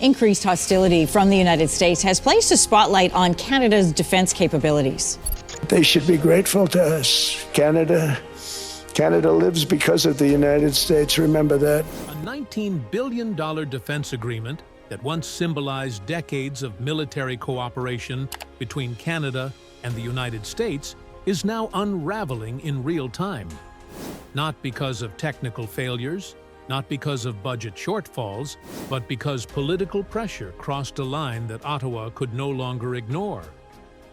Increased hostility from the United States has placed a spotlight on Canada's defense capabilities. They should be grateful to us. Canada lives because of the United States. Remember that. A $19 billion defense agreement that once symbolized decades of military cooperation between Canada and the United States is now unraveling in real time. Not because of technical failures, not because of budget shortfalls, but because political pressure crossed a line that Ottawa could no longer ignore.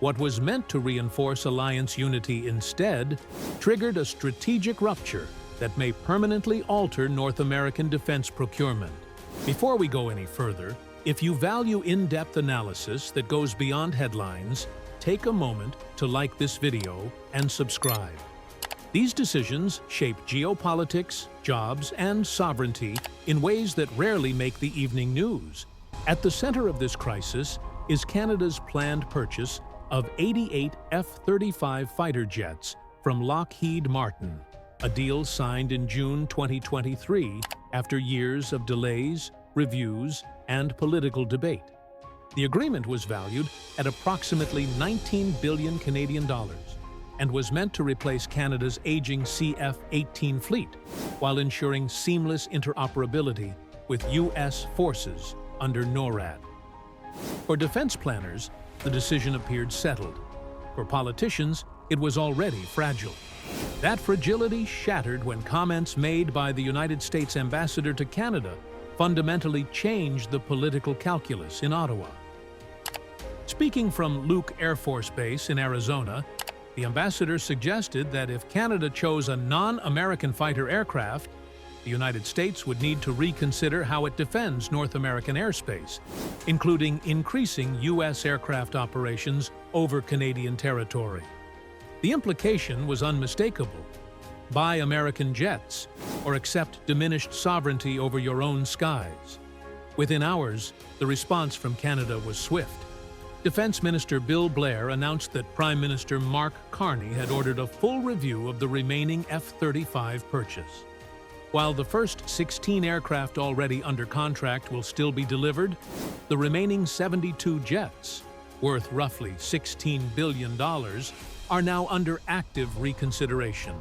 What was meant to reinforce alliance unity instead triggered a strategic rupture that may permanently alter North American defense procurement. Before we go any further, if you value in-depth analysis that goes beyond headlines, take a moment to like this video and subscribe. These decisions shape geopolitics, jobs, and sovereignty in ways that rarely make the evening news. At the center of this crisis is Canada's planned purchase of 88 F-35 fighter jets from Lockheed Martin, a deal signed in June 2023 after years of delays, reviews, and political debate. The agreement was valued at approximately 19 billion Canadian dollars and was meant to replace Canada's aging CF-18 fleet while ensuring seamless interoperability with U.S. forces under NORAD. For defense planners, the decision appeared settled. For politicians, it was already fragile. That fragility shattered when comments made by the United States ambassador to Canada fundamentally changed the political calculus in Ottawa. Speaking from Luke Air Force Base in Arizona, the ambassador suggested that if Canada chose a non-American fighter aircraft, the United States would need to reconsider how it defends North American airspace, including increasing U.S. aircraft operations over Canadian territory. The implication was unmistakable. Buy American jets, or accept diminished sovereignty over your own skies. Within hours, the response from Canada was swift. Defense Minister Bill Blair announced that Prime Minister Mark Carney had ordered a full review of the remaining F-35 purchase. While the first 16 aircraft already under contract will still be delivered, the remaining 72 jets, worth roughly $16 billion, are now under active reconsideration.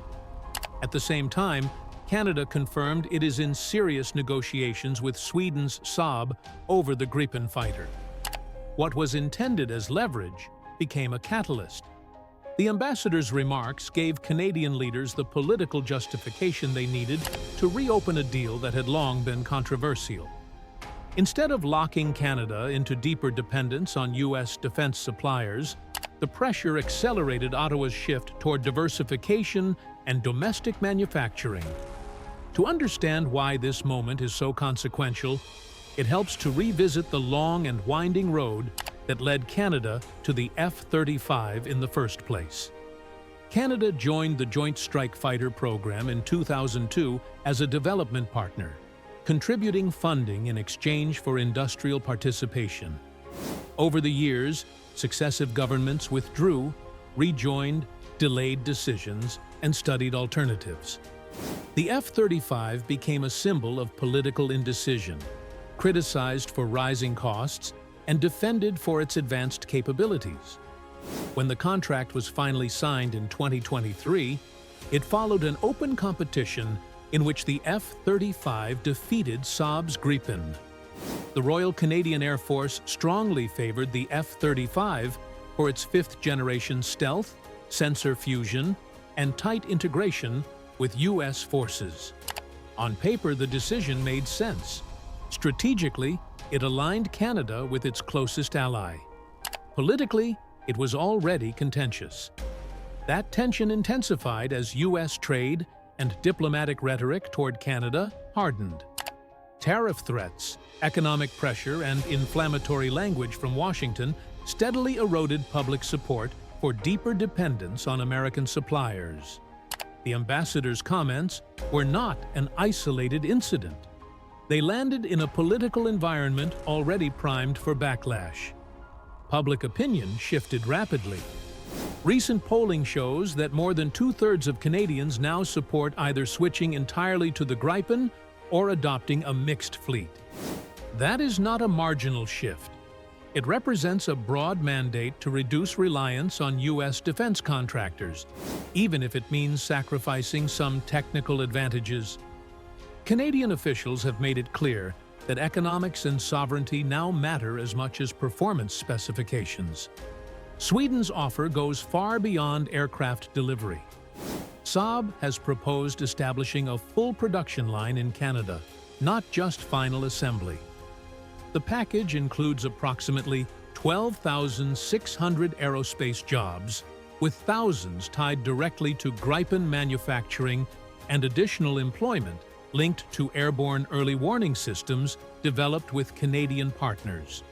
At the same time, Canada confirmed it is in serious negotiations with Sweden's Saab over the Gripen fighter. What was intended as leverage became a catalyst. The ambassador's remarks gave Canadian leaders the political justification they needed to reopen a deal that had long been controversial. Instead of locking Canada into deeper dependence on U.S. defense suppliers, the pressure accelerated Ottawa's shift toward diversification and domestic manufacturing. To understand why this moment is so consequential, it helps to revisit the long and winding road that led Canada to the F-35 in the first place. Canada joined the Joint Strike Fighter program in 2002 as a development partner, contributing funding in exchange for industrial participation. Over the years, successive governments withdrew, rejoined, delayed decisions, and studied alternatives. The F-35 became a symbol of political indecision, criticized for rising costs, and defended for its advanced capabilities. When the contract was finally signed in 2023, it followed an open competition in which the F-35 defeated Saab's Gripen. The Royal Canadian Air Force strongly favored the F-35 for its fifth-generation stealth, sensor fusion, and tight integration with U.S. forces. On paper, the decision made sense. Strategically, it aligned Canada with its closest ally. Politically, it was already contentious. That tension intensified as U.S. trade and diplomatic rhetoric toward Canada hardened. Tariff threats, economic pressure, and inflammatory language from Washington steadily eroded public support for deeper dependence on American suppliers. The ambassador's comments were not an isolated incident. They landed in a political environment already primed for backlash. Public opinion shifted rapidly. Recent polling shows that more than two-thirds of Canadians now support either switching entirely to the Gripen or adopting a mixed fleet. That is not a marginal shift. It represents a broad mandate to reduce reliance on U.S. defense contractors, even if it means sacrificing some technical advantages. Canadian officials have made it clear that economics and sovereignty now matter as much as performance specifications. Sweden's offer goes far beyond aircraft delivery. Saab has proposed establishing a full production line in Canada, not just final assembly. The package includes approximately 12,600 aerospace jobs, with thousands tied directly to Gripen manufacturing and additional employment linked to airborne early warning systems developed with Canadian partners.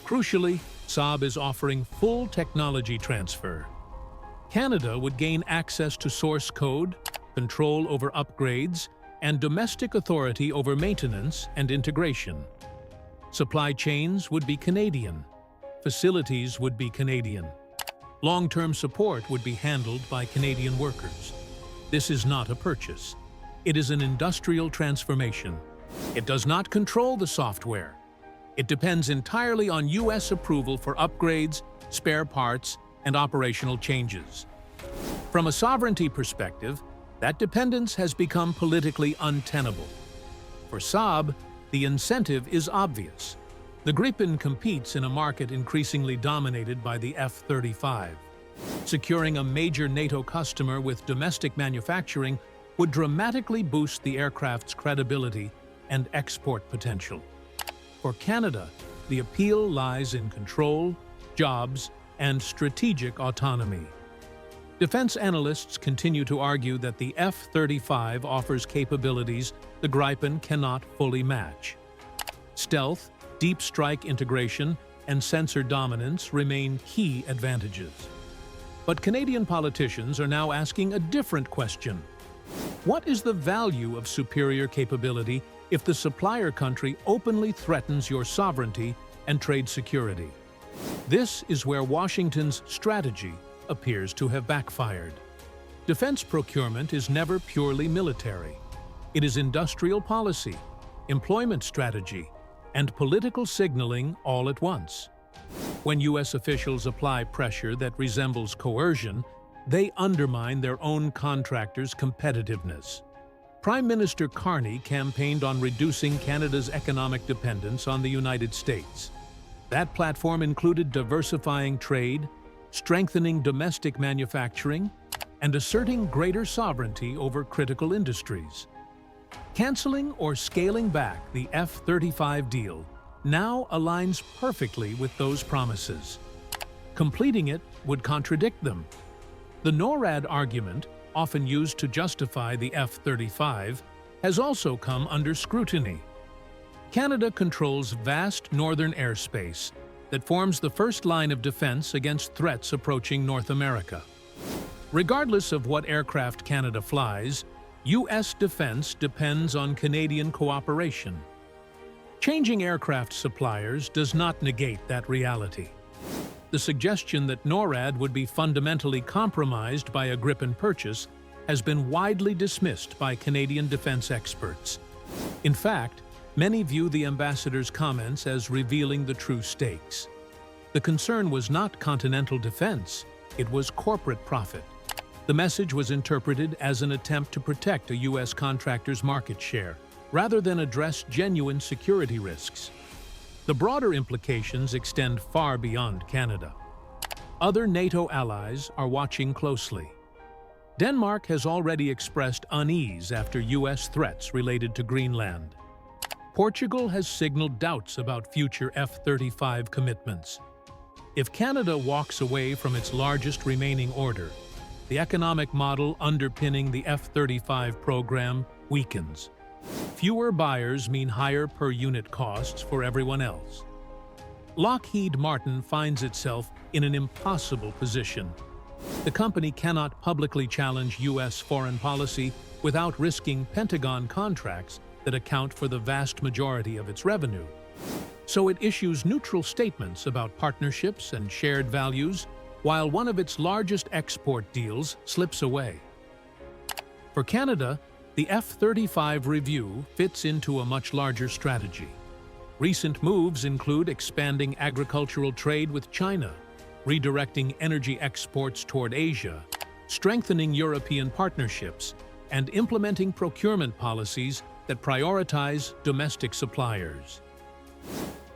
Crucially, Saab is offering full technology transfer. Canada would gain access to source code, control over upgrades, and domestic authority over maintenance and integration. Supply chains would be Canadian. Facilities would be Canadian. Long-term support would be handled by Canadian workers. This is not a purchase. It is an industrial transformation. It does not control the software. It depends entirely on U.S. approval for upgrades, spare parts, and operational changes. From a sovereignty perspective, that dependence has become politically untenable. For Saab, the incentive is obvious. The Gripen competes in a market increasingly dominated by the F-35. Securing a major NATO customer with domestic manufacturing would dramatically boost the aircraft's credibility and export potential. For Canada, the appeal lies in control, jobs, and strategic autonomy. Defense analysts continue to argue that the F-35 offers capabilities the Gripen cannot fully match. Stealth, deep strike integration, and sensor dominance remain key advantages. But Canadian politicians are now asking a different question. What is the value of superior capability if the supplier country openly threatens your sovereignty and trade security? This is where Washington's strategy appears to have backfired. Defense procurement is never purely military. It is industrial policy, employment strategy, and political signaling all at once. When U.S. officials apply pressure that resembles coercion, they undermine their own contractors' competitiveness. Prime Minister Carney campaigned on reducing Canada's economic dependence on the United States. That platform included diversifying trade, strengthening domestic manufacturing, and asserting greater sovereignty over critical industries. Canceling or scaling back the F-35 deal now aligns perfectly with those promises. Completing it would contradict them. The NORAD argument, often used to justify the F-35, has also come under scrutiny. Canada controls vast northern airspace that forms the first line of defense against threats approaching North America. Regardless of what aircraft Canada flies, U.S. defense depends on Canadian cooperation. Changing aircraft suppliers does not negate that reality. The suggestion that NORAD would be fundamentally compromised by a Gripen purchase has been widely dismissed by Canadian defense experts. In fact, many view the ambassador's comments as revealing the true stakes. The concern was not continental defense, it was corporate profit. The message was interpreted as an attempt to protect a U.S. contractor's market share, rather than address genuine security risks. The broader implications extend far beyond Canada. Other NATO allies are watching closely. Denmark has already expressed unease after U.S. threats related to Greenland. Portugal has signaled doubts about future F-35 commitments. If Canada walks away from its largest remaining order, the economic model underpinning the F-35 program weakens. Fewer buyers mean higher per-unit costs for everyone else. Lockheed Martin finds itself in an impossible position. The company cannot publicly challenge U.S. foreign policy without risking Pentagon contracts that account for the vast majority of its revenue. So it issues neutral statements about partnerships and shared values, while one of its largest export deals slips away. For Canada, the F-35 review fits into a much larger strategy. Recent moves include expanding agricultural trade with China, redirecting energy exports toward Asia, strengthening European partnerships, and implementing procurement policies that prioritize domestic suppliers.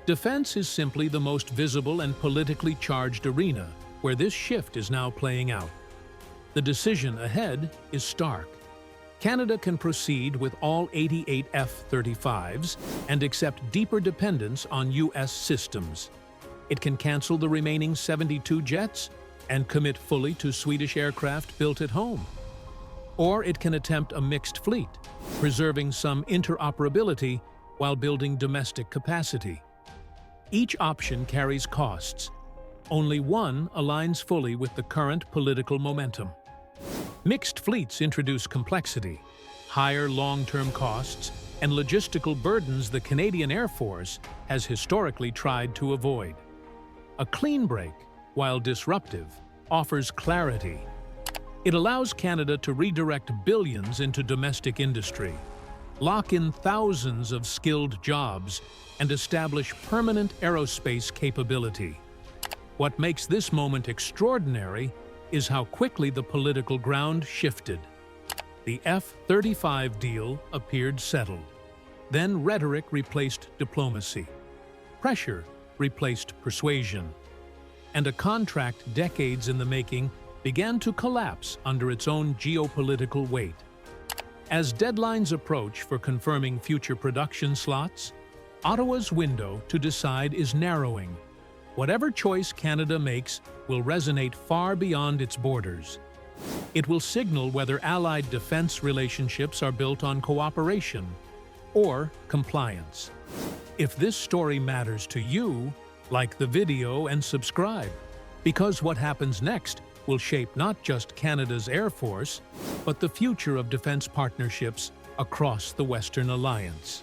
Defense is simply the most visible and politically charged arena where this shift is now playing out. The decision ahead is stark. Canada can proceed with all 88 F-35s and accept deeper dependence on U.S. systems. It can cancel the remaining 72 jets and commit fully to Swedish aircraft built at home. Or it can attempt a mixed fleet, preserving some interoperability while building domestic capacity. Each option carries costs. Only one aligns fully with the current political momentum. Mixed fleets introduce complexity, higher long-term costs, and logistical burdens the Canadian Air Force has historically tried to avoid. A clean break, while disruptive, offers clarity. It allows Canada to redirect billions into domestic industry, lock in thousands of skilled jobs, and establish permanent aerospace capability. What makes this moment extraordinary is how quickly the political ground shifted. The F-35 deal appeared settled. Then rhetoric replaced diplomacy. Pressure replaced persuasion. And a contract decades in the making began to collapse under its own geopolitical weight. As deadlines approach for confirming future production slots, Ottawa's window to decide is narrowing. Whatever choice Canada makes will resonate far beyond its borders. It will signal whether allied defense relationships are built on cooperation or compliance. If this story matters to you, like the video and subscribe, because what happens next will shape not just Canada's Air Force, but the future of defense partnerships across the Western Alliance.